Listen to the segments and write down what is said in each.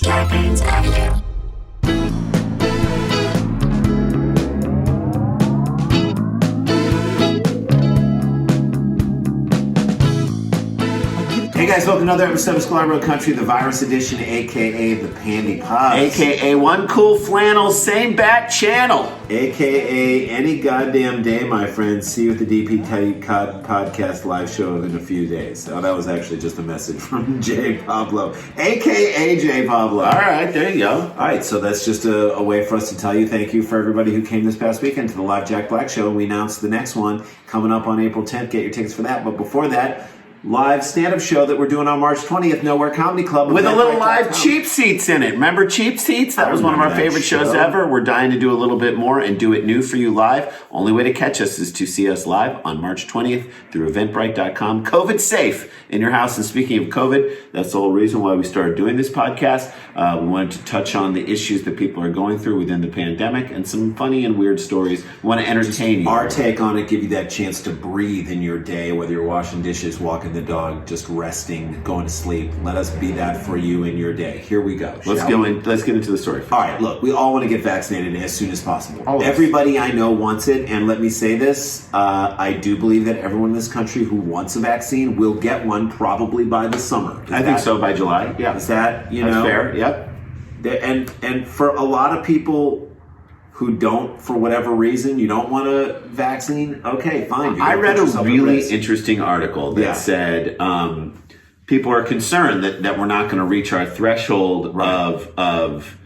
Scarpins Avenue. Hey guys, welcome to another episode of Sklarbro Country, the virus edition, aka the Pandy Pod, aka One Cool Flannel, same bat channel, aka any goddamn day, my friends. See you at the DP Teddy podcast live show in a few days. Oh, that was actually just a message from Jay Pablo, aka Jay Pablo. All right, there you go. All right, so that's just a way for us to tell you thank you for everybody who came this past weekend to the live Jack Black show. We announced the next one coming up on April 10th. Get your tickets for that. But before that, live stand-up show that we're doing on March 20th, Nowhere Comedy Club. With a little live Cheap Seats in it. Remember Cheap Seats? That was one of our favorite shows ever. We're dying to do a little bit more and do it new for you live. Only way to catch us is to see us live on March 20th through eventbrite.com. COVID safe in your house. And speaking of COVID, that's the whole reason why we started doing this podcast. We wanted to touch on the issues that people are going through within the pandemic and some funny and weird stories. We want to entertain you. Our take on it, give you that chance to breathe in your day, whether you're washing dishes, walking the dog, just resting, going to sleep. Let us be that for you in your day. Here we go. Let's get into the story. All right, look, we all want to get vaccinated as soon as possible. Everybody I know wants it, and let me say this, I do believe that everyone in this country who wants a vaccine will get one probably by the summer. I think so, by July. Yeah. Is that, That's fair, yep. And for a lot of people who don't, for whatever reason, you don't want a vaccine, okay, fine. I read a really interesting article that said people are concerned that we're not going to reach our threshold of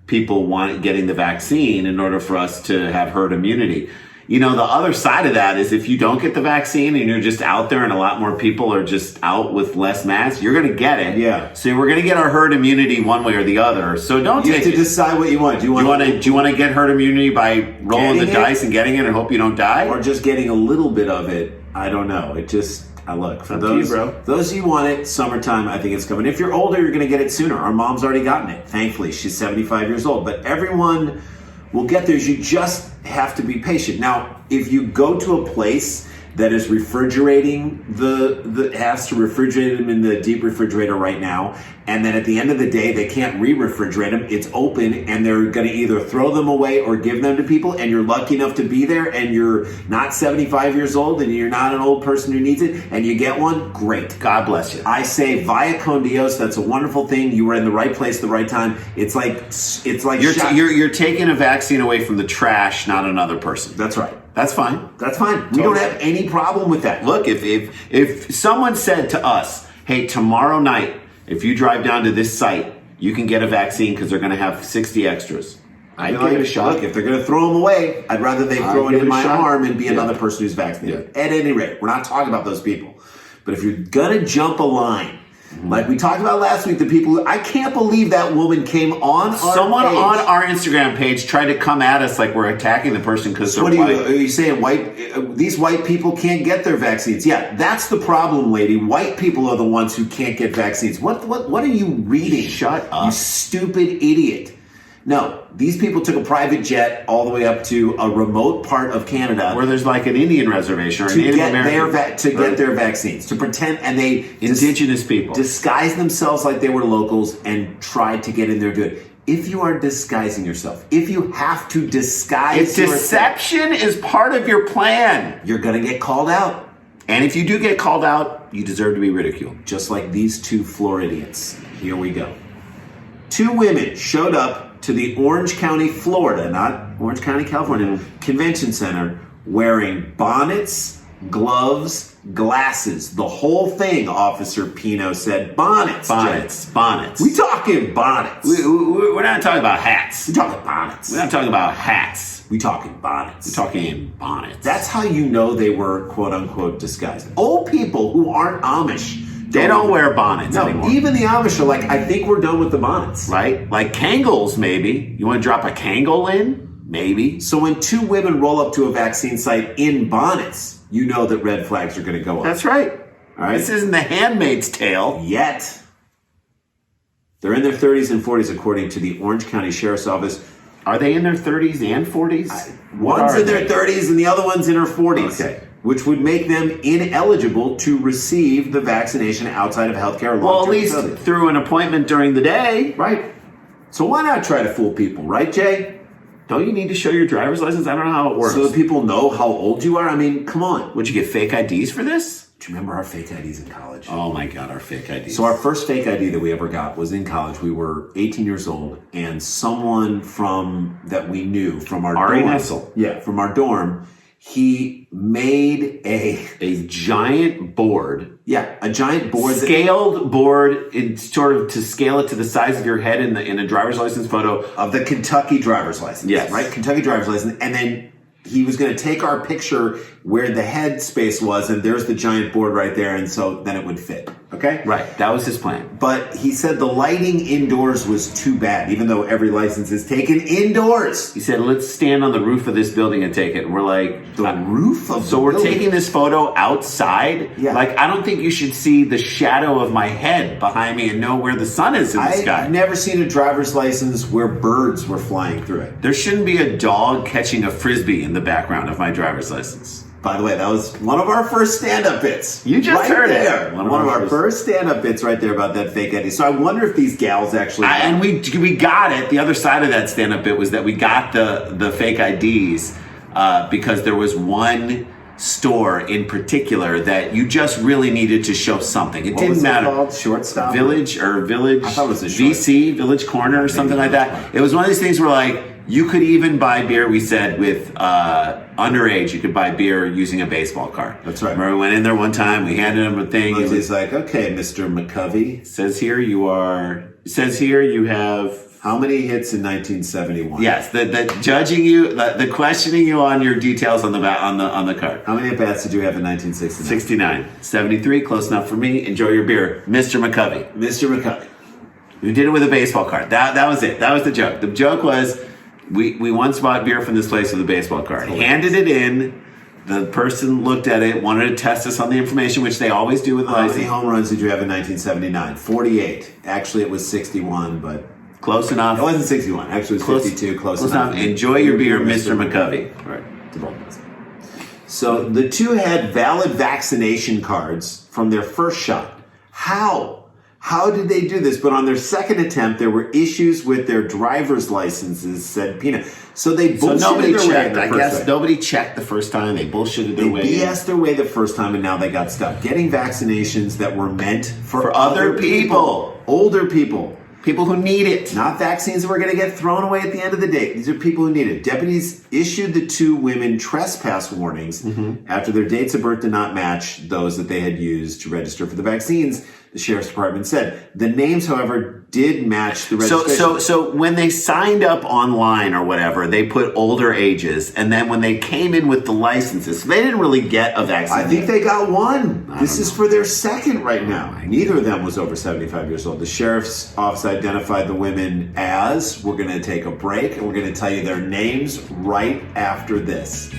people getting the vaccine in order for us to have herd immunity. You know, the other side of that is if you don't get the vaccine and you're just out there and a lot more people are just out with less masks, you're going to get it. Yeah. So we're going to get our herd immunity one way or the other. So don't you take have to decide what you want. Do you want to get herd immunity by rolling the dice and getting it and hope you don't die? Or just getting a little bit of it? I don't know. It just, look, for those of you want it, summertime, I think it's coming. If you're older, you're going to get it sooner. Our mom's already gotten it. Thankfully, she's 75 years old. But everyone will get there. You just have to be patient. Now, if you go to a place that is refrigerating has to refrigerate them in the deep refrigerator right now, and then at the end of the day they can't re-refrigerate them, it's open and they're going to either throw them away or give them to people, and you're lucky enough to be there and you're not 75 years old and you're not an old person who needs it and you get one, great. God bless you. I say via con Dios, that's a wonderful thing. You were in the right place at the right time. It's like you're taking a vaccine away from the trash, not another person. That's right. That's fine. That's fine. We don't have any problem with that. Look, if someone said to us, hey, tomorrow night, if you drive down to this site, you can get a vaccine because they're going to have 60 extras. I'd give it a shot. Look, if they're going to throw them away, I'd rather they throw it in my arm and be another person who's vaccinated. Yeah. At any rate, we're not talking about those people. But if you're going to jump a line, like we talked about last week, the people, I can't believe that woman came on Someone on our Instagram page tried to come at us like we're attacking the person because they're white. Are you saying these white people can't get their vaccines? Yeah, that's the problem, lady. White people are the ones who can't get vaccines. What are you reading? Shut up. You stupid idiot. No, these people took a private jet all the way up to a remote part of Canada where there's like an Indian reservation or an Native American get their vaccines, to pretend, and they indigenous people disguised themselves like they were locals and tried to get in there good. If you are disguising yourself, if you have to disguise yourself, deception is part of your plan, you're going to get called out. And if you do get called out, you deserve to be ridiculed. Just like these two Floridiots. Here we go. 2 women showed up to the Orange County, Florida, not Orange County, California, convention center wearing bonnets, gloves, glasses. The whole thing, Officer Pino said. Bonnets. We talking bonnets. We're not talking about hats. We talking bonnets. We're not talking about hats. We talking bonnets. We're talking bonnets. That's how you know they were, quote unquote, disguised. Old people who aren't Amish, they don't wear bonnets anymore. Even the Amish are like, I think we're done with the bonnets. Right? Like Kangles, maybe. You want to drop a Kangle in? Maybe. So when 2 women roll up to a vaccine site in bonnets, you know that red flags are going to go up. That's right. All right. This isn't The Handmaid's Tale. Yet. They're in their 30s and 40s, according to the Orange County Sheriff's Office. Are they in their 30s and 40s? One's in their 30s and the other one's in her 40s. Okay. Which would make them ineligible to receive the vaccination outside of healthcare or long-term Well, at least facility. through an appointment during the day. Right. So why not try to fool people, right, Jay? Don't you need to show your driver's license? I don't know how it works. So that people know how old you are? I mean, come on. Would you get fake IDs for this? Do you remember our fake IDs in college? Oh my God, our fake IDs. So our first fake ID that we ever got was in college. We were 18 years old, and someone that we knew from our Ari dorm. Nessel. Yeah, from our dorm, he made a giant board. Yeah, a giant board. Scaled board, sort of to scale it to the size of your head in a driver's license photo. Of the Kentucky driver's license. Yes. Right? Kentucky driver's license. And then he was going to take our picture where the head space was, and there's the giant board right there, and so then it would fit. Okay? Right. That was his plan. But he said the lighting indoors was too bad, even though every license is taken indoors. He said, let's stand on the roof of this building and take it. And we're like, the roof of So we're taking this photo outside? Yeah. Like, I don't think you should see the shadow of my head behind me and know where the sun is in the sky. I've never seen a driver's license where birds were flying through it. There shouldn't be a dog catching a frisbee in the background of my driver's license. By the way, that was one of our first stand-up bits. You just heard there. it. One of our first stand-up bits right there about that fake ID. So I wonder if these gals actually... and we got it. The other side of that stand-up bit was that we got the fake IDs because there was one store in particular that you just really needed to show something. It didn't matter. What was it called? Shortstop? Village. I thought it was a VC, Village Corner or something like that. It was one of these things where like, you could even buy beer, we said, with underage. You could buy beer using a baseball card. That's right. Remember we went in there one time, we handed him a thing. He's like, okay, Mr. McCovey. Says here you have... How many hits in 1971? Yes, the judging you, the questioning you on your details on the card. How many at-bats did you have in 1969? 69. 73, close enough for me. Enjoy your beer. Mr. McCovey. Mr. McCovey. We did it with a baseball card. That was it. That was the joke. The joke was... We once bought beer from this place with a baseball card. Handed it in. The person looked at it, wanted to test us on the information, which they always do with the license. How many home runs did you have in 1979? 48. Actually, it was 61, but... Close enough. It wasn't 61. Actually, it was 52. Close enough. Enjoy your beer, Mr. McCovey. All right. So the two had valid vaccination cards from their first shot. How did they do this? But on their second attempt, there were issues with their driver's licenses, said Peanut. So they bullshitted nobody their checked. way. I guess nobody checked the first time. They bullshitted their way. They BS'd their way the first time, and now they got stuck getting vaccinations that were meant for other people. Older people. People who need it. Not vaccines that were going to get thrown away at the end of the day. These are people who need it. Deputies issued the two women trespass warnings after their dates of birth did not match those that they had used to register for the vaccines, the sheriff's department said. The names, however, did match the registration. So when they signed up online or whatever, they put older ages, and then when they came in with the licenses, they didn't really get a vaccine. I think they got one. This is for their second right now. Neither of them was over 75 years old. The sheriff's office identified the women as, we're going to take a break, and we're going to tell you their names right after this.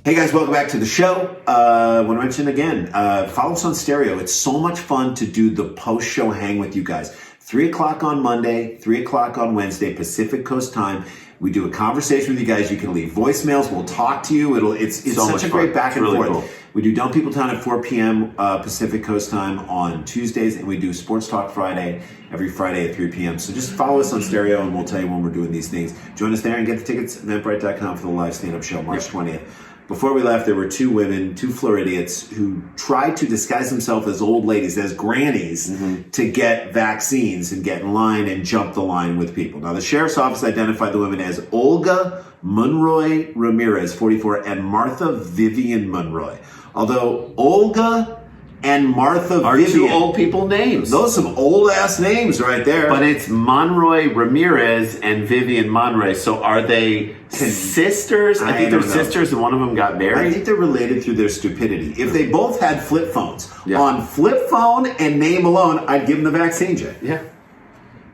Hey guys, welcome back to the show. I want to mention again, follow us on Stereo. It's so much fun to do the post-show hang with you guys. 3 o'clock on Monday, 3 o'clock on Wednesday, Pacific Coast time. We do a conversation with you guys. You can leave voicemails. We'll talk to you. It's so such a great back and forth. Cool. We do Dumb People Town at 4 p.m. Pacific Coast time on Tuesdays, and we do Sports Talk Friday every Friday at 3 p.m. So just follow us on Stereo, and we'll tell you when we're doing these things. Join us there and get the tickets at eventbrite.com for the live stand-up show March 20th. Before we left, there were two women, two Floridiots, who tried to disguise themselves as old ladies, as grannies, to get vaccines and get in line and jump the line with people. Now, the sheriff's office identified the women as Olga Monroy Ramirez, 44, and Martha Vivian Monroy. Although Olga and Martha are Vivian, two old people names. Those are some old-ass names right there. But it's Monroy Ramirez and Vivian Monroy. So are they sisters? I think they're sisters, and one of them got married. I think they're related through their stupidity. If they both had flip phones, on flip phone and name alone, I'd give them the vaccine, Jay. Yeah.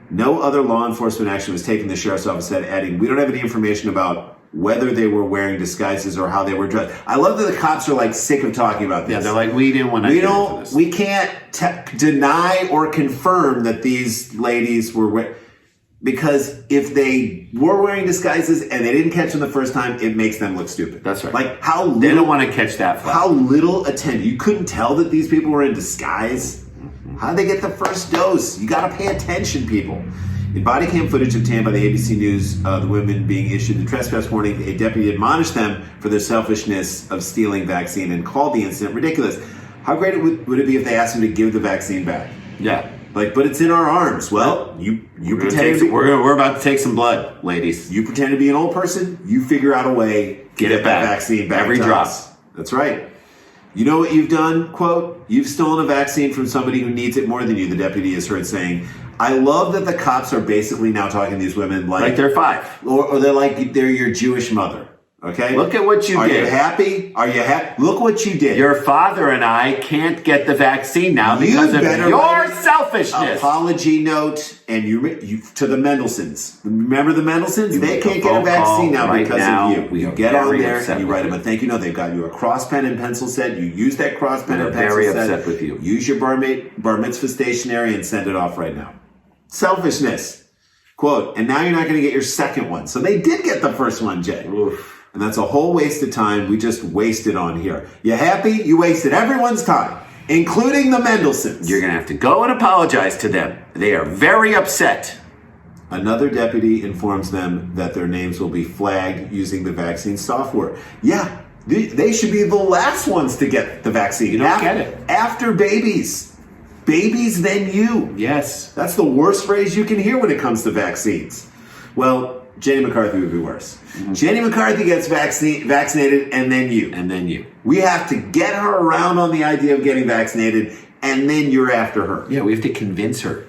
No other law enforcement action was taken, the sheriff's office said, adding, we don't have any information about whether they were wearing disguises or how they were dressed. I love that the cops are like sick of talking about this. Yeah, they're like, we didn't want to. We can't deny or confirm that these ladies were. Because if they were wearing disguises and they didn't catch them the first time, it makes them look stupid. That's right. Like how little, they don't want to catch that flag. How little attention. You couldn't tell that these people were in disguise. How did they get the first dose? You got to pay attention, people. In body cam footage obtained by the ABC News, the women being issued the trespass warning, a deputy admonished them for their selfishness of stealing vaccine and called the incident ridiculous. How great would it be if they asked them to give the vaccine back? Yeah. Like, but it's in our arms. Well, you pretend to be, we're about to take some blood, ladies. You pretend to be an old person. You figure out a way. Get it back. Vaccine back. Every drop. That's right. You know what you've done? Quote, you've stolen a vaccine from somebody who needs it more than you, the deputy is heard saying. I love that the cops are basically now talking to these women like they're 5. Or they're like they're your Jewish mother. Okay? Look at what you did. Are you happy? Are you happy? Look what you did. Your father and I can't get the vaccine now because of your selfishness. Apology note, and you to the Mendelsons. Remember the Mendelsons? They can't get a vaccine now because of you. You get on there and you write them a thank you note. They've got you a cross pen and pencil set. You use that cross pen and pencil set. Very upset with you. Use your bar mitzvah stationery and send it off right now. Selfishness. Quote, and now you're not going to get your second one. So they did get the first one, Jay. Oof. And that's a whole waste of time we just wasted on here. You happy? You wasted everyone's time, including the Mendelsons. You're going to have to go and apologize to them. They are very upset. Another deputy informs them that their names will be flagged using the vaccine software. Yeah, they should be the last ones to get the vaccine. You don't get it. After babies. Babies, then you. Yes. That's the worst phrase you can hear when it comes to vaccines. Well, Jenny McCarthy would be worse. Mm-hmm. Jenny McCarthy gets vaccinated, and then you. And then you. We have to get her around on the idea of getting vaccinated, and then you're after her. Yeah, we have to convince her.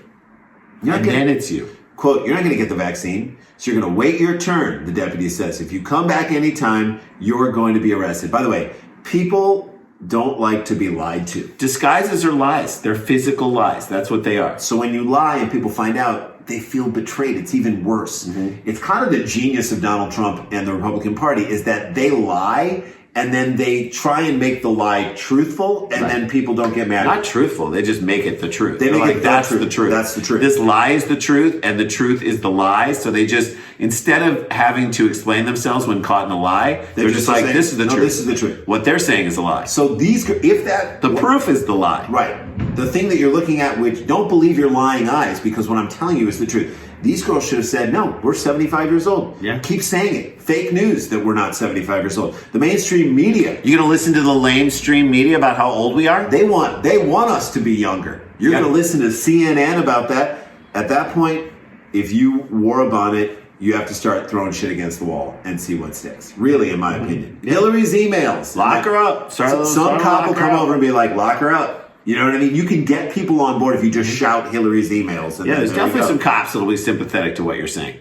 Then it's you. Quote, you're not going to get the vaccine, so you're going to wait your turn, the deputy says. If you come back anytime, you're going to be arrested. By the way, people don't like to be lied to. Disguises are lies. They're physical lies. That's what they are. So when you lie and people find out, they feel betrayed. It's even worse. Mm-hmm. It's kind of the genius of Donald Trump and the Republican Party is that they lie and then they try and make the lie truthful and then people don't get mad. Not truthful. They just make it the truth. They make it that's the truth. That's the truth. This lie is the truth and the truth is the lie. So they just, instead of having to explain themselves when caught in a lie, they're just like, this is the truth. This is the truth. What they're saying is a lie. So the proof is the lie. Right. The thing that you're looking at, which don't believe your lying eyes because what I'm telling you is the truth. These girls should have said, no, we're 75 years old. Yeah. Keep saying it. Fake news that we're not 75 years old. The mainstream media. You're going to listen to the lamestream media about how old we are? They want us to be younger. You're going to listen to CNN about that. At that point, if you wore a bonnet, you have to start throwing shit against the wall and see what sticks. Really, in my opinion. Hillary's emails. Lock her up. Some cop will come over and be like, lock her up. You know what I mean? You can get people on board if you just shout Hillary's emails. And there's definitely some cops that'll be sympathetic to what you're saying.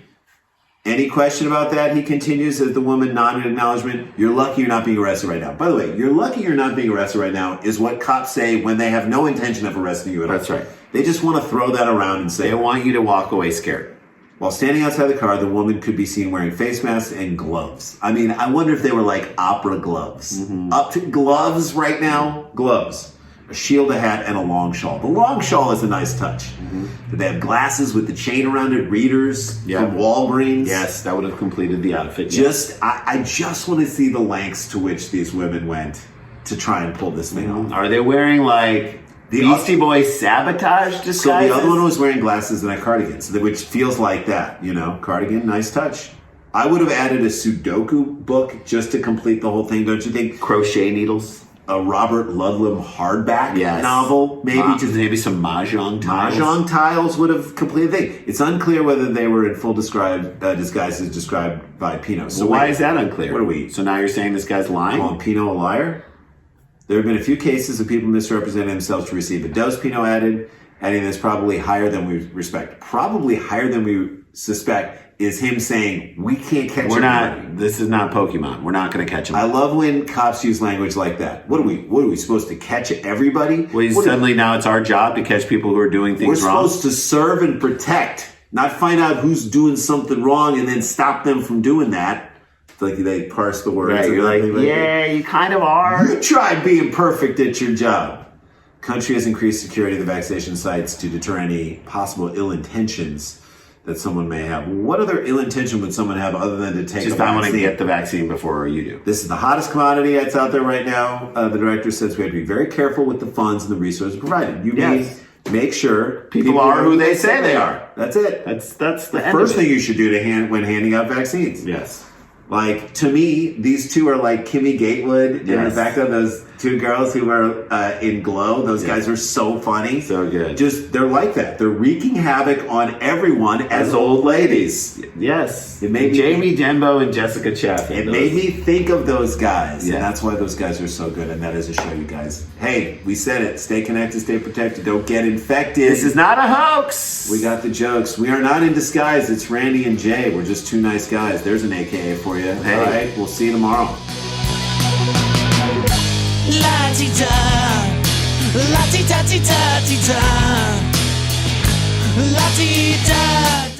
Any question about that? He continues as the woman nodded in acknowledgement. You're lucky you're not being arrested right now. By the way, you're lucky you're not being arrested right now is what cops say when they have no intention of arresting you at all. That's right. They just want to throw that around and say... They want you to walk away scared. While standing outside the car, the woman could be seen wearing face masks and gloves. I mean, I wonder if they were like opera gloves. Mm-hmm. Up to gloves right now? Gloves. A shield, a hat, and a long shawl. The long shawl is a nice touch. Mm-hmm. They have glasses with the chain around it, readers from Walgreens. Yes, that would have completed the outfit. I just want to see the lengths to which these women went to try and pull this thing off. Are they wearing like the Beastie Boys sabotage disguises? So the other one was wearing glasses and a cardigan, which feels like that, cardigan, nice touch. I would have added a Sudoku book just to complete the whole thing, don't you think? Crochet needles. A Robert Ludlum hardback novel, maybe some mahjong tiles. Mahjong tiles would have completed the thing. It's unclear whether they were in full disguises described by Pino. So why is that unclear? What are we? So now you're saying this guy's lying? Calling Pino a liar? There have been a few cases of people misrepresenting themselves to receive a dose, Pino adding this probably higher than we respect. Probably higher than we suspect is him saying, we can't catch him. This is not Pokemon. We're not going to catch him. I love when cops use language like that. What are we supposed to catch everybody? Well, suddenly now it's our job to catch people who are doing things wrong. We're supposed to serve and protect, not find out who's doing something wrong and then stop them from doing that. It's like they parse the words. Right, you're like, yeah, you kind of are. You tried being perfect at your job. Country has increased security of the vaccination sites to deter any possible ill intentions that someone may have. What other ill intention would someone have other than to take Just a vaccine? I want to get the vaccine before you do. This is the hottest commodity that's out there right now. The director says we have to be very careful with the funds and the resources provided. You need make sure people are who they say they are. That's it. That's the first thing you should do when handing out vaccines. Yes. Like, to me, these two are like Kimmy Gatewood and Rebecca, those two girls who are in Glow. Those guys are so funny. So good. They're like that. They're wreaking havoc on everyone as old ladies. Yes. It made Jamie Denbo and Jessica Chaff. It made me think of those guys. Yeah. And that's why those guys are so good. And that is a show, you guys. Hey, we said it. Stay connected, stay protected. Don't get infected. This is not a hoax. We got the jokes. We are not in disguise. It's Randy and Jay. We're just two nice guys. There's an AKA for you. Hey. All right. We'll see you tomorrow. La-ti-da, la-ti-da-ti-da-ti-da, la-ti-da.